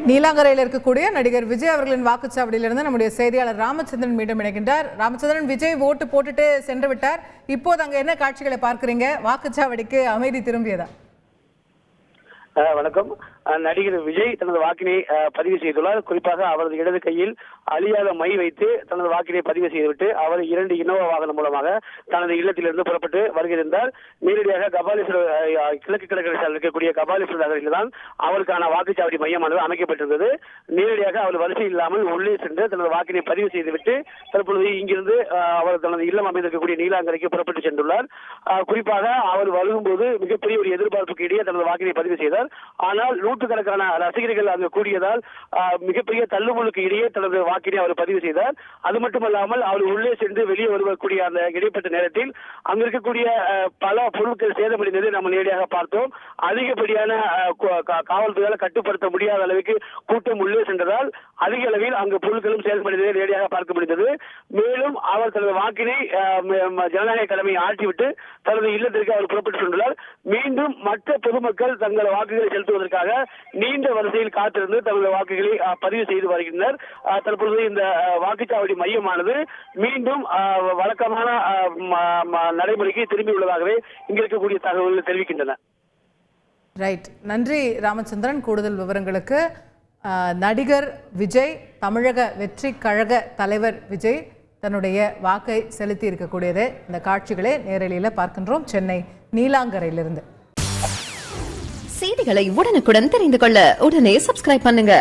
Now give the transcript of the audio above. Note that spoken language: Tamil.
நீலாங்கரையில் இருக்கக்கூடிய நடிகர் விஜய் அவர்களின் வாக்குச்சாவடியிலிருந்து நம்முடைய செய்தியாளர் ராமச்சந்திரன் மீண்டும் இணைகின்றார். ராமச்சந்திரன், விஜய் ஓட்டு போட்டுட்டு சென்று விட்டார். இப்போது அங்க என்ன காட்சிகளை பார்க்கிறீங்க? வாக்குச்சாவடிக்கு அமைதி திரும்பியதா? வணக்கம். நடிகர் விஜய் தனது வாக்கினை பதிவு செய்துள்ளார். குறிப்பாக அவரது இடது கையில் அழியாத மை வைத்து தனது வாக்கினை பதிவு செய்துவிட்டு அவர் 2 இனோவா வாகனம் மூலமாக தனது இல்லத்திலிருந்து புறப்பட்டு வருகிறார். நேரடியாக கபாலீஸ்வரர் கிழக்கு கடற்கரை சாலையில் இருக்கக்கூடிய கபாலீஸ்வரர் நகரில் தான் அவருக்கான வாக்குச்சாவடி மையமானது அமைக்கப்பட்டிருந்தது. நேரடியாக அவர் வரிசை இல்லாமல் உள்ளே சென்று தனது வாக்கினை பதிவு செய்துவிட்டு தற்பொழுது இங்கிருந்து அவர் தனது இல்லம் அமைந்திருக்கக்கூடிய நீலாங்கரைக்கு புறப்பட்டு சென்றுள்ளார். குறிப்பாக அவர் வரும்போது மிகப்பெரிய ஒரு எதிர்பார்ப்புக்கு இடையே தனது வாக்கினை பதிவு செய்தார். ஆனால் நூற்றுக்கணக்கான ரசிகர்கள் அங்கு கூடியதால் மிகப்பெரிய தள்ளுமுழுக்கு இடையே தனது வாக்கினை அவர் பதிவு செய்தார். அது மட்டுமல்லாமல் அவர் உள்ளே சென்று வெளியே வருவக்கூடிய அந்த இடைப்பட்ட நேரத்தில் அங்கு இருக்கக்கூடிய பல பொருட்கள் சேதமடைந்ததை நம்ம நேரடியாக பார்த்தோம். அதிகப்படியான காவல்துறையால் கட்டுப்படுத்த முடியாத அளவுக்கு கூட்டம் உள்ளே சென்றதால் அதிக அளவில் அங்கு பொருட்களும் சேதமடைந்ததை நேரடியாக பார்க்க முடிந்தது. மேலும் அவர் தனது வாக்கினை ஜனநாயக கடமையை ஆற்றிவிட்டு தனது இல்லத்திற்கு அவர் புறப்பட்டு சென்றுள்ளார். மீண்டும் மற்ற பொதுமக்கள் தங்கள் வாக்குகளை செலுத்துவதற்காக நீண்ட வரிசையில் காத்திருந்து தனது வாக்குகளை பதிவு செய்து வருகின்றனர். தற்பொழுது இந்த வாக்குச்சாவடி மையமானது மீண்டும் வழக்கமான நடைமுறைக்கு திரும்பியுள்ளதாகவே இங்க இருக்கக்கூடிய தகவல்கள் தெரிவிக்கின்றன. ரைட், நன்றி ராமச்சந்திரன் கூடுதல் விவரங்களுக்கு. நடிகர் விஜய், தமிழக வெற்றி கழக தலைவர் விஜய் தன்னுடைய வாக்கை செலுத்தி இருக்கக்கூடியது இந்த காட்சிகளை நேரலையில் பார்க்கின்றோம் சென்னை நீலாங்கரையிலிருந்து. செய்திகளை உடனுக்குடன் தெரிந்து கொள்ள உடனே சப்ஸ்கிரைப் பண்ணுங்க.